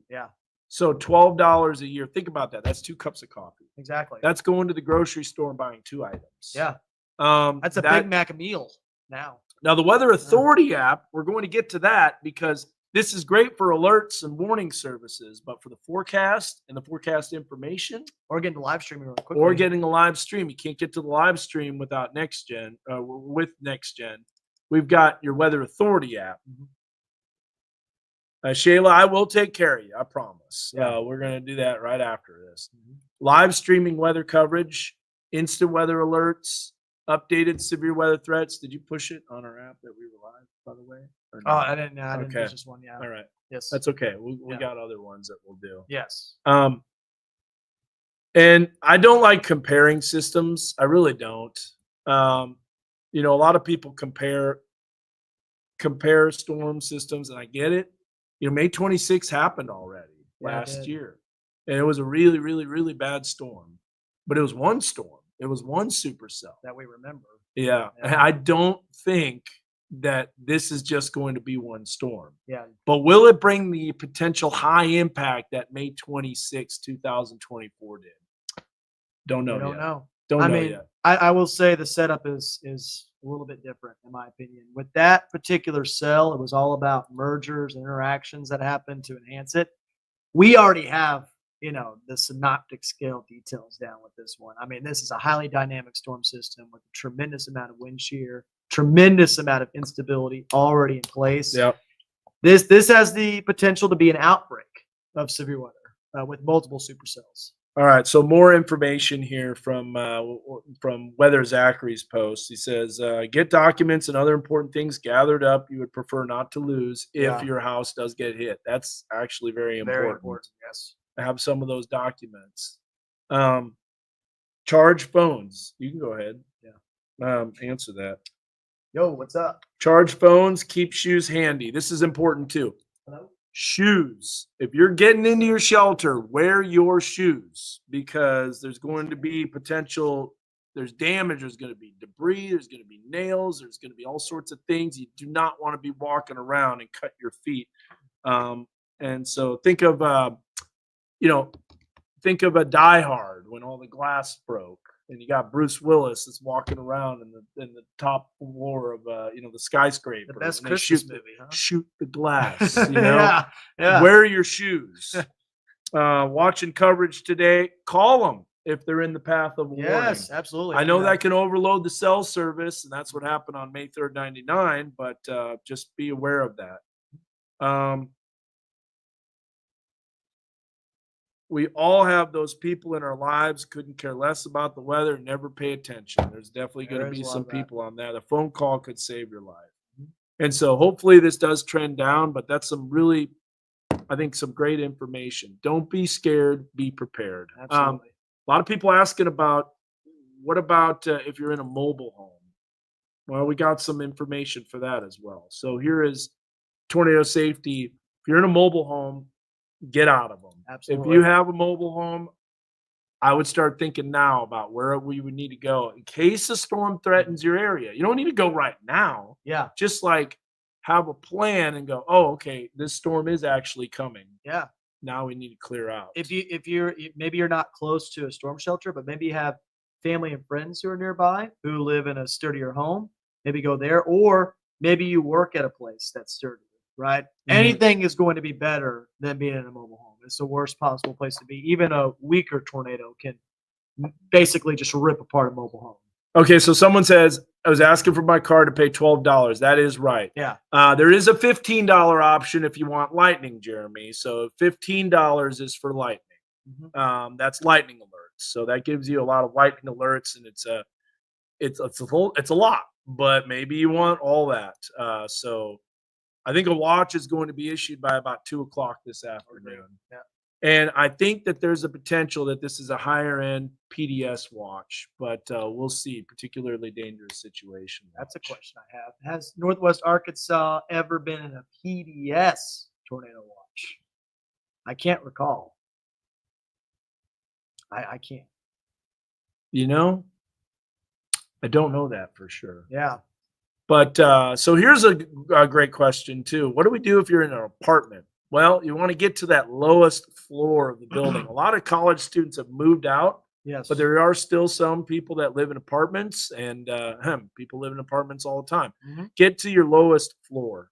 Yeah. So $12 a year. Think about that. That's 2 cups of coffee. Exactly. That's going to the grocery store and buying 2 items. Yeah. That's a Big Mac meal now. Now, the Weather Authority app, we're going to get to that because this is great for alerts and warning services, but for the forecast and the forecast information, or getting the live streaming really quickly, or getting a live stream, you can't get to the live stream without next gen. With next gen, we've got your Weather Authority app. Shayla, I will take care of you. I promise. We're going to do that right after this. Live streaming weather coverage, instant weather alerts, updated severe weather threats. Did you push it on our app that we were live, by the way? No? Oh, I didn't. I didn't push this one. Yeah. All right. Yes. That's okay. We got other ones that we'll do. Yes. And I don't like comparing systems. I really don't. A lot of people compare storm systems, and I get it. May 26th happened already last year. And it was a really, really, really bad storm. But it was one storm. It was one supercell. That we remember. Yeah. I don't think that this is just going to be one storm. Yeah. But will it bring the potential high impact that May 26, 2024 did? Don't know yet. Don't know yet. I will say the setup is a little bit different, in my opinion. With that particular cell, it was all about mergers and interactions that happened to enhance it. We already have, the synoptic scale details down with this one. I mean, this is a highly dynamic storm system with a tremendous amount of wind shear, tremendous amount of instability already in place. Yep. This has the potential to be an outbreak of severe weather with multiple supercells. All right, so more information here from Weather Zachary's post. He says, get documents and other important things gathered up you would prefer not to lose if your house does get hit. That's actually very important. Very important, yes. I have some of those documents. Charge phones. You can go ahead. Yeah. Answer that. Yo, what's up? Charge phones, keep shoes handy. This is important too. Hello? Shoes. If you're getting into your shelter, wear your shoes because there's going to be there's damage, there's going to be debris, there's going to be nails, there's going to be all sorts of things. You do not want to be walking around and cut your feet. And so think of a Die Hard when all the glass broke. And you got Bruce Willis that's walking around in the top floor of the skyscraper. The best Christmas movie, huh? Shoot the glass. Yeah. Wear your shoes. Watching coverage today, call them if they're in the path of a warning. Yes, absolutely. I know that can overload the cell service, and that's what happened on May 3rd, 99. But just be aware of that. we all have those people in our lives, couldn't care less about the weather, never pay attention. There's definitely going to be some people on there. The phone call could save your life. And so hopefully this does trend down, but that's some really, I think, some great information. Don't be scared, be prepared. Absolutely. A lot of people asking about, what about if you're in a mobile home? Well, we got some information for that as well. So here is tornado safety. If you're in a mobile home, get out of them. Absolutely. If you have a mobile home, I would start thinking now about where we would need to go in case a storm threatens your area. You don't need to go right now. Yeah. Just like have a plan and go, oh, okay, this storm is actually coming. Yeah. Now we need to clear out. If you're maybe you're not close to a storm shelter, but maybe you have family and friends who are nearby who live in a sturdier home, maybe go there, or maybe you work at a place that's sturdy. Right? Anything is going to be better than being in a mobile home. It's the worst possible place to be. Even a weaker tornado can basically just rip apart a mobile home. Okay, so someone says, I was asking for my car to pay $12. That is right. Yeah. There is a $15 option if you want lightning, Jeremy. So $15 is for lightning. That's lightning alerts. So that gives you a lot of lightning alerts, and it's a lot, but maybe you want all that. So I think a watch is going to be issued by about 2:00 this afternoon. Yeah. And I think that there's a potential that this is a higher end PDS watch, but we'll see. Particularly dangerous situation. That's a question I have. Has Northwest Arkansas ever been in a PDS tornado watch? I can't recall. I can't. You know, I don't know that for sure. Yeah. But so here's a great question too. What do we do if you're in an apartment? Well, you want to get to that lowest floor of the building. A lot of college students have moved out, Yes. but there are still some people that live in apartments, and people live in apartments all the time. Get to your lowest floor.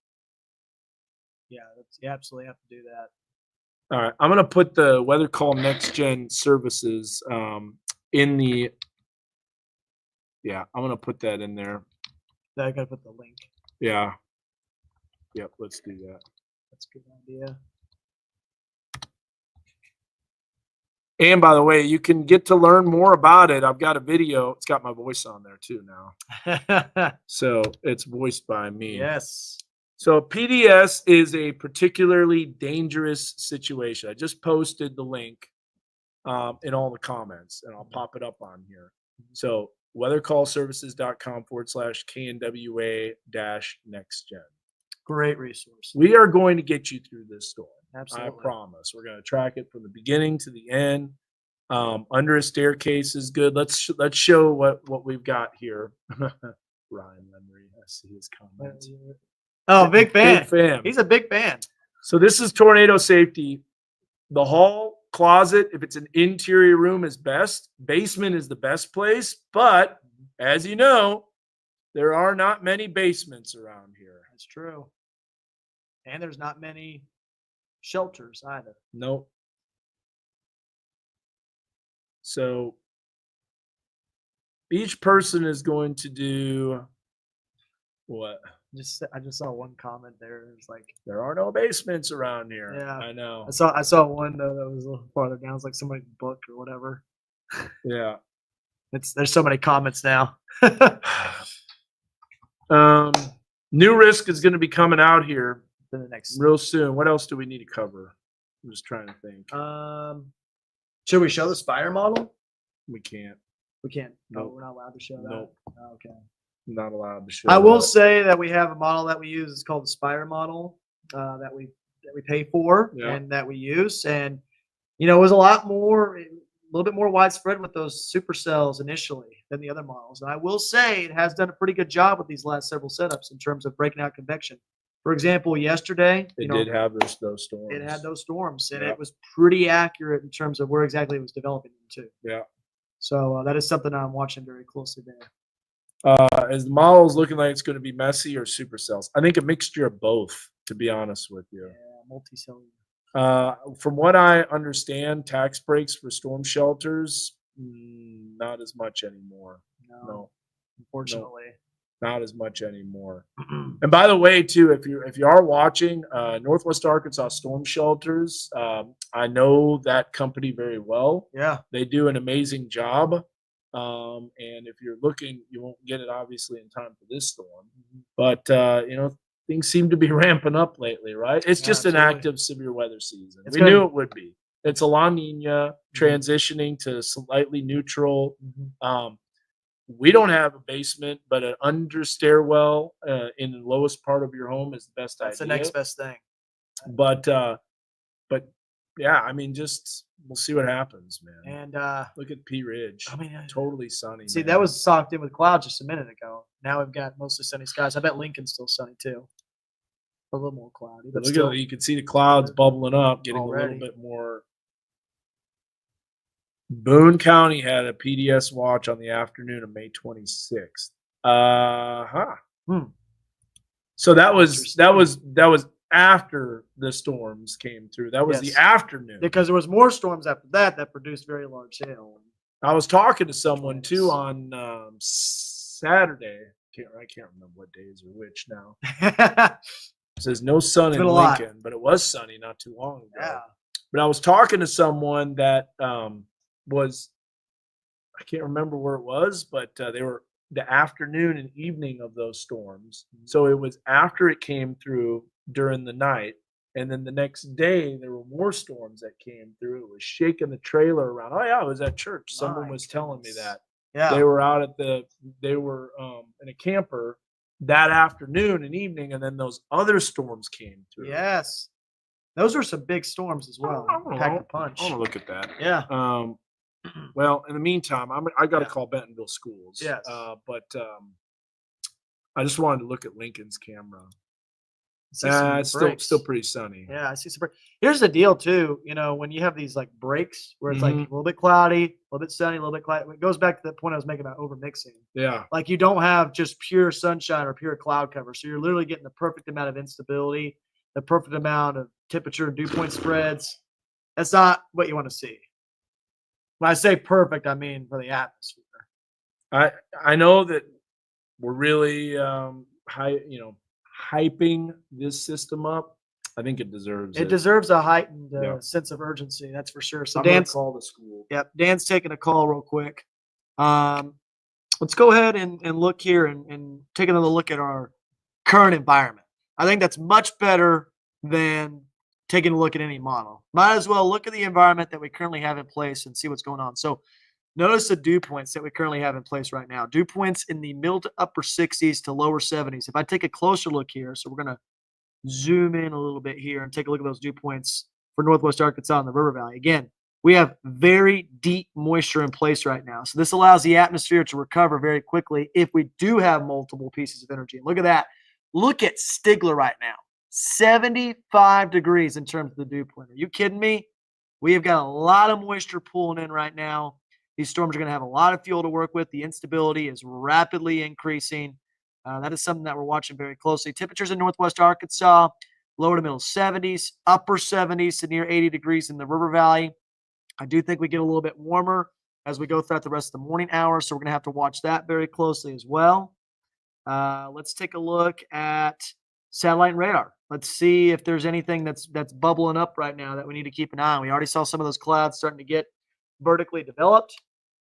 Yeah, you absolutely have to do that. All right, I'm going to put the Weather Call Next Gen services in the. Yeah, I'm going to put that in there. I gotta put the link. Yeah. Yep, let's do that. That's a good idea. And by the way, you can get to learn more about it. I've got a video. It's got my voice on there too now. So it's voiced by me. Yes. So PDS is a particularly dangerous situation. I just posted the link in all the comments, and I'll pop it up on here. So weathercallservices.com/KNWA-NextGen. Great resource. We are going to get you through this storm. Absolutely. I promise. We're going to track it from the beginning to the end. Under a staircase is good. Let's show what we've got here. Ryan Lemery, I see his comments. Oh, big fan. Big fan. He's a big fan. So this is tornado safety. The hall, closet, if it's an interior room, is best. Basement is the best place. But as you know, there are not many basements around here. That's true. And there's not many shelters either. Nope. So each person is going to do what? I just saw one comment there. It's like There are no basements around here. Yeah. I know. I saw one though that was a little farther down. It's like somebody's book or whatever. Yeah. There's so many comments now. New risk is going to be coming out here For the next. real soon. What else do we need to cover? I'm just trying to think. Should we show the Spire model? We can't. We can't. No, Nope. we're not allowed to show that. Nope. Oh, okay. Not allowed to show. I will that. say that we have a model that we use. It's called the Spire model that we pay for Yeah. and that we use. And it was a little bit more widespread with those supercells initially than the other models. And I will say it has done a pretty good job with these last several setups in terms of breaking out convection. For example, yesterday, It did have those storms. it had those storms, and Yeah. it was pretty accurate in terms of where exactly it was developing into. Yeah. So that is something I'm watching very closely there. Is the model is looking like it's going to be messy or supercells? I think a mixture of both, to be honest with you. Yeah, multi-cellular. From what I understand, tax breaks for storm shelters, not as much anymore. No, No. unfortunately. Not as much anymore. And by the way, too, if you are watching, Northwest Arkansas Storm Shelters, I know that company very well. Yeah. They do an amazing job. And if you're looking, you won't get it obviously in time for this storm. But things seem to be ramping up lately, right? It's just an active severe weather season. We knew it would be. It's a La Nina transitioning to slightly neutral. We don't have a basement, but an under stairwell in the lowest part of your home is the best idea. That's the next best thing. But yeah, I mean, just we'll see what happens, man. And look at P Ridge. I mean, totally sunny. See, that was socked in with clouds just a minute ago. Now we've got mostly sunny skies. I bet Lincoln's still sunny too. A little more cloudy, but still, you can see the clouds bubbling up, getting already a little bit more. Boone County had a PDS watch on the afternoon of May 26th. So that was after the storms came through. That was the afternoon. Because there was more storms after that produced very large hail. I was talking to someone too on Saturday. I can't remember what days or which now. It says no sun in Lincoln, but it was sunny not too long ago. Yeah. But I was talking to someone that was, I can't remember where it was, but they were the afternoon and evening of those storms. So it was after it came through during the night. And then the next day, there were more storms that came through. It was shaking the trailer around. Oh, yeah, I was at church. Someone was telling me that. Yeah. They were out they were in a camper that afternoon and evening, and then those other storms came through. Yes. Those were some big storms as well. Packed a punch. I want to look at that. Yeah. Well, in the meantime, I got to call Bentonville Schools. Yes. But I just wanted to look at Lincoln's camera. It's still pretty sunny. Yeah, I see some. Here's the deal, too. When you have these like breaks where it's like a little bit cloudy, a little bit sunny, a little bit cloudy. It goes back to the point I was making about overmixing. Yeah. Like you don't have just pure sunshine or pure cloud cover. So you're literally getting the perfect amount of instability, the perfect amount of temperature and dew point spreads. That's not what you want to see. When I say perfect, I mean for the atmosphere. I know that we're really hyping this system up. I think it deserves it. It deserves a heightened sense of urgency, that's for sure. So Dan's call the school. Yep, Dan's taking a call real quick. Let's go ahead and look here and take another look at our current environment. I think that's much better than taking a look at any model. Might as well look at the environment that we currently have in place and see what's going on. So notice the dew points that we currently have in place right now. Dew points in the middle to upper 60s to lower 70s. If I take a closer look here, so we're going to zoom in a little bit here and take a look at those dew points for Northwest Arkansas and the River Valley. Again, we have very deep moisture in place right now. So this allows the atmosphere to recover very quickly if we do have multiple pieces of energy. And look at that. Look at Stigler right now. 75 degrees in terms of the dew point. Are you kidding me? We have got a lot of moisture pulling in right now. These storms are going to have a lot of fuel to work with. The instability is rapidly increasing. That is something that we're watching very closely. Temperatures in Northwest Arkansas, lower to middle 70s, upper 70s to near 80 degrees in the River Valley. I do think we get a little bit warmer as we go throughout the rest of the morning hours, so we're going to have to watch that very closely as well. Let's take a look at satellite and radar. Let's see if there's anything that's bubbling up right now that we need to keep an eye on. We already saw some of those clouds starting to get vertically developed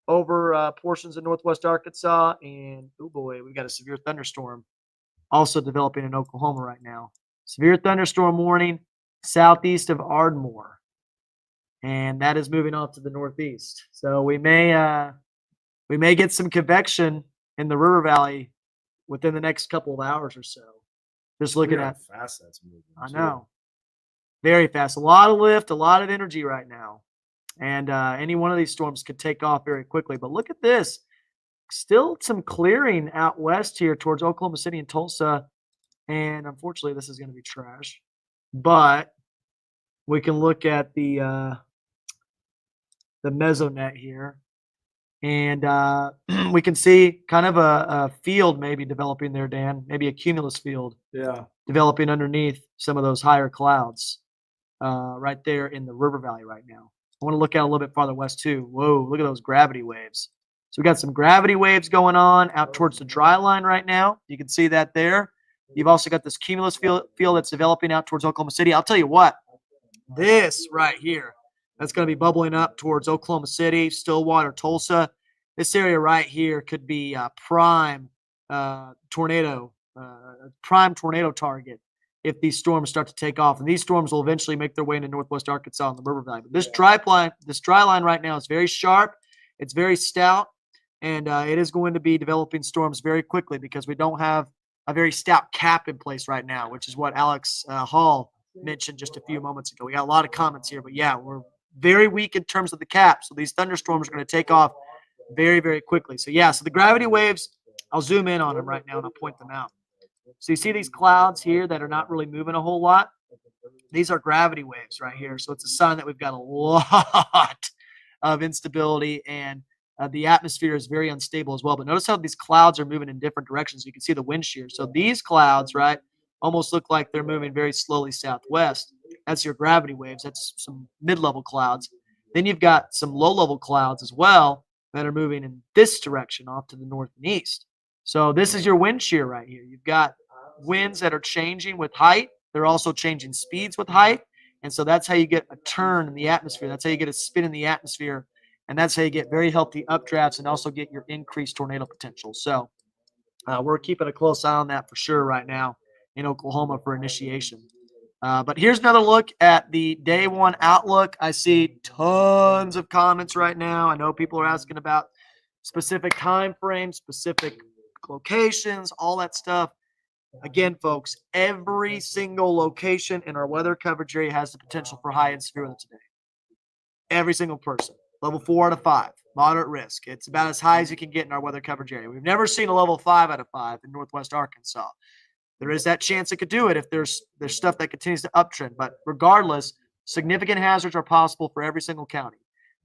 over portions of Northwest Arkansas. And, oh boy, we've got a severe thunderstorm also developing in Oklahoma right now. Severe thunderstorm warning southeast of Ardmore. And that is moving off to the northeast. So we may get some convection in the River Valley within the next couple of hours or so. Just looking at how fast that's moving. I know. Very fast. A lot of lift, a lot of energy right now. And any one of these storms could take off very quickly. But look at this. Still some clearing out west here towards Oklahoma City and Tulsa. And unfortunately, this is going to be trash. But we can look at the mesonet here. And we can see kind of a field maybe developing there, Dan. Maybe a cumulus field. Yeah. Developing underneath some of those higher clouds right there in the River Valley right now. I want to look out a little bit farther west too. Whoa, look at those gravity waves. So we got some gravity waves going on out towards the dry line right now. You can see that there. You've also got this cumulus field that's developing out towards Oklahoma City. I'll tell you what, this right here, that's going to be bubbling up towards Oklahoma City, Stillwater, Tulsa. This area right here could be a prime tornado target if these storms start to take off. And these storms will eventually make their way into northwest Arkansas and the river valley. But this dry line right now is very sharp. It's very stout, and it is going to be developing storms very quickly because we don't have a very stout cap in place right now, which is what Alex Hall mentioned just a few moments ago. We got a lot of comments here, but yeah, we're very weak in terms of the cap. So these thunderstorms are going to take off very, very quickly. So yeah, so the gravity waves, I'll zoom in on them right now and I'll point them out. So you see these clouds here that are not really moving a whole lot? These are gravity waves right here. So it's a sign that we've got a lot of instability, and the atmosphere is very unstable as well. But notice how these clouds are moving in different directions. You can see the wind shear. So these clouds, right, almost look like they're moving very slowly southwest. That's your gravity waves. That's some mid-level clouds. Then you've got some low-level clouds as well that are moving in this direction off to the north and east. So this is your wind shear right here. You've got winds that are changing with height. They're also changing speeds with height. And so that's how you get a turn in the atmosphere. That's how you get a spin in the atmosphere. And that's how you get very healthy updrafts and also get your increased tornado potential. So we're keeping a close eye on that for sure right now in Oklahoma for initiation. But here's another look at the day one outlook. I see tons of comments right now. I know people are asking about specific time frames, specific locations, all that stuff. Again, folks, every single location in our weather coverage area has the potential for high and severe weather today. Every single person. Level 4 out of 5, moderate risk. It's about as high as you can get in our weather coverage area. We've never seen a level 5 out of 5 in northwest Arkansas. There is that chance it could do it if there's stuff that continues to uptrend. But regardless, significant hazards are possible for every single county.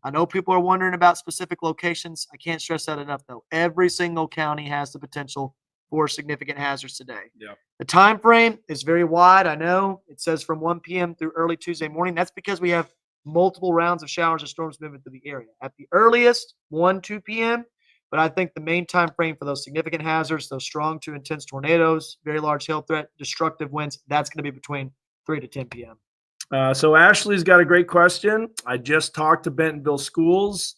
I know people are wondering about specific locations. I can't stress that enough, though. Every single county has the potential for significant hazards today. Yeah. The time frame is very wide. I know it says from 1 p.m. through early Tuesday morning. That's because we have multiple rounds of showers and storms moving through the area. At the earliest, 2 p.m., but I think the main time frame for those significant hazards, those strong to intense tornadoes, very large hail threat, destructive winds, that's going to be between 3 to 10 p.m. So Ashley's got a great question. I just talked to Bentonville schools.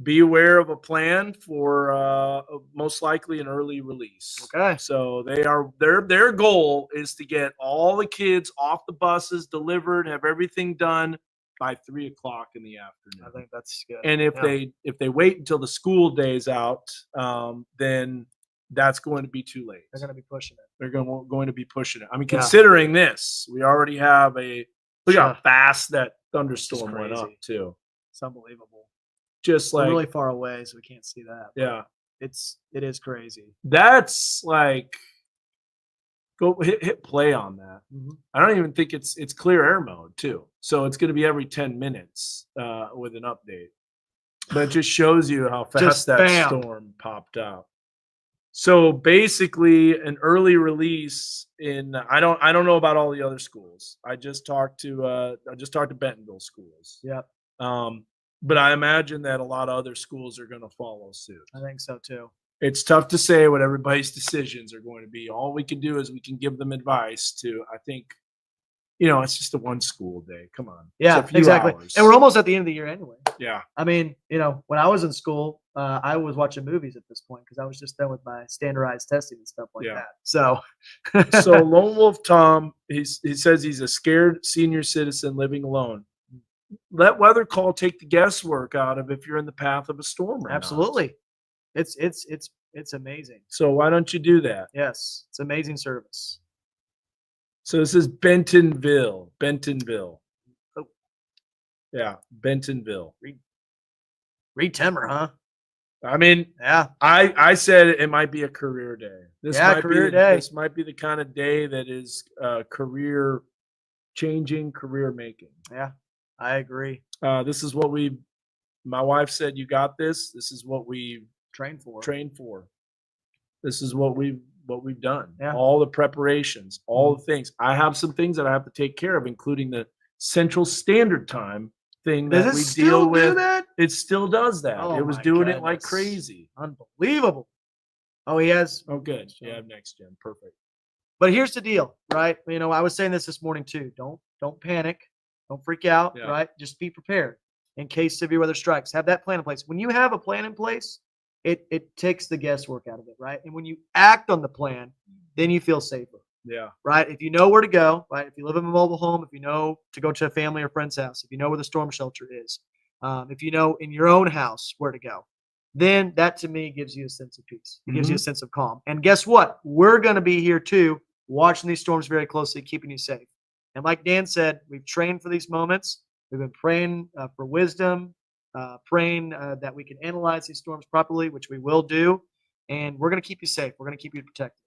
Be aware of a plan for most likely an early release. Okay. So their goal is to get all the kids off the buses, delivered, have everything done by 3 o'clock in the afternoon. I think that's good. And if they wait until the school day's out, then that's going to be too late. They're going to be pushing it. They're going to be pushing it. I mean, considering this, we already have look how fast that thunderstorm went up too. It's unbelievable. Just like we're really far away, so we can't see that. Yeah, it is crazy. That's like go hit play on that. Mm-hmm. I don't even think it's clear air mode too. So it's going to be every 10 minutes with an update. But it just shows you how fast that storm popped out. So basically, an early release in I don't know about all the other schools. I just talked to Bentonville schools. Yep. But I imagine that a lot of other schools are going to follow suit. I think so too. It's tough to say what everybody's decisions are going to be. All we can do is we can give them advice to, I think, it's just a one school day. Come on. Yeah, exactly. Hours. And we're almost at the end of the year anyway. Yeah. I mean, when I was in school, I was watching movies at this point because I was just done with my standardized testing and stuff like that. So, so Lone Wolf Tom, he says he's a scared senior citizen living alone. Let weather call take the guesswork out of if you're in the path of a storm. Absolutely. It's amazing. So why don't you do that? Yes. It's amazing service. So this is Bentonville. Oh. Yeah, Bentonville. Reed Timmer, huh? I mean, yeah. I said it might be a career day. This might be the kind of day that is career changing, career making. Yeah, I agree. This is what my wife said, you got this. This is what we trained for. This is what we've done. Yeah. All the preparations, all the things. I have some things that I have to take care of, including the Central Standard Time thing Does that it we still deal do with. that? It still does that. Oh It was my doing it like goodness. crazy. Unbelievable. Oh, he has. Oh, good. Yeah, next gen. Perfect. But here's the deal, right? You know, I was saying this morning too. Don't panic. Don't freak out, Yeah. right? Just be prepared in case severe weather strikes. Have that plan in place. When you have a plan in place, it takes the guesswork out of it, right? And when you act on the plan, then you feel safer. Yeah. Right? If you know where to go, right? If you live in a mobile home, if you know to go to a family or friend's house, if you know where the storm shelter is, if you know in your own house where to go, then that to me gives you a sense of peace. It gives you a sense of calm. And guess what? We're going to be here too, watching these storms very closely, keeping you safe. And like Dan said, we've trained for these moments. We've been praying for wisdom, praying that we can analyze these storms properly, which we will do. And we're going to keep you safe. We're going to keep you protected.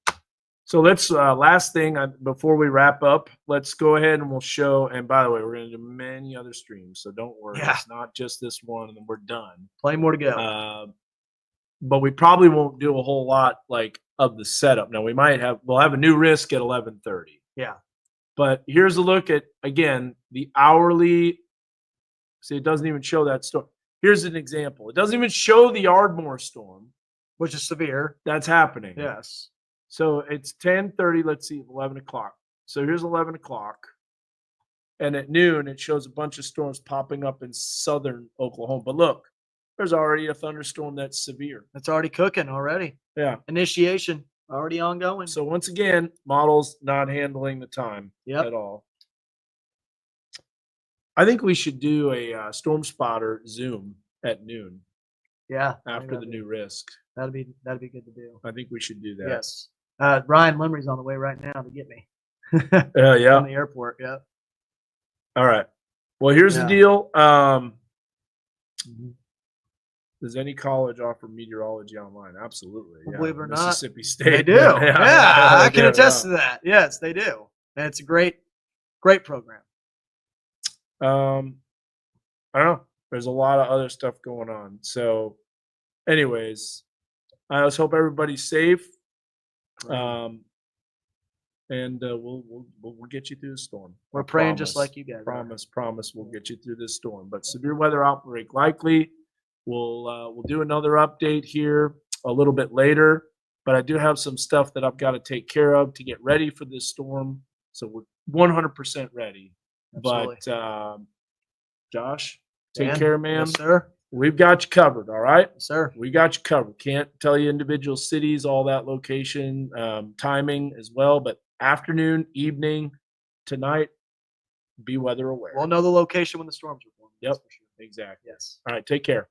So let's last thing before we wrap up, let's go ahead and we'll show. And by the way, we're going to do many other streams, so don't worry. Yeah. It's not just this one, and then we're done. Plenty more to go. But we probably won't do a whole lot like of the setup. Now we'll have a new risk at 11:30. Yeah. But here's a look at again the hourly. See, it doesn't even show that storm. Here's an example. It doesn't even show the Ardmore storm, Which is severe. that's happening. Yes. So it's 10:30. Let's see, 11 o'clock. So here's 11 o'clock. And at noon, it shows a bunch of storms popping up in southern Oklahoma. But look, there's already a thunderstorm that's severe. It's already cooking already. Yeah. Initiation already ongoing. So once again, models not handling the time Yep. at all. I think we should do a storm spotter Zoom at noon Yeah. after the new risk. That'd be good to do. I think we should do that. Yes. Ryan Limrey's on the way right now to get me. Yeah. On the airport. Yep. All right. Well, here's the Yeah. deal. Does any college offer meteorology online? Absolutely. Yeah. Believe it or not, Mississippi State. They do. Yeah, I they can do, attest to that. Yes, they do. And it's a great program. I don't know. There's a lot of other stuff going on. So, anyways, I just hope everybody's safe. And we'll get you through the storm. We're praying just like you guys. Promise we'll get you through this storm. But severe weather outbreak likely. We'll do another update here a little bit later. But I do have some stuff that I've got to take care of to get ready for this storm. So we're 100% ready. Absolutely. But Josh, take Dan? care, man. Yes, sir. We've got you covered. All right. Yes, sir. We got you covered. Can't tell you individual cities, all that location, timing as well. But afternoon, evening, tonight, be weather aware. We'll know the location when the storms are formed. Yep. That's for sure. Exactly. Yes. All right. Take care.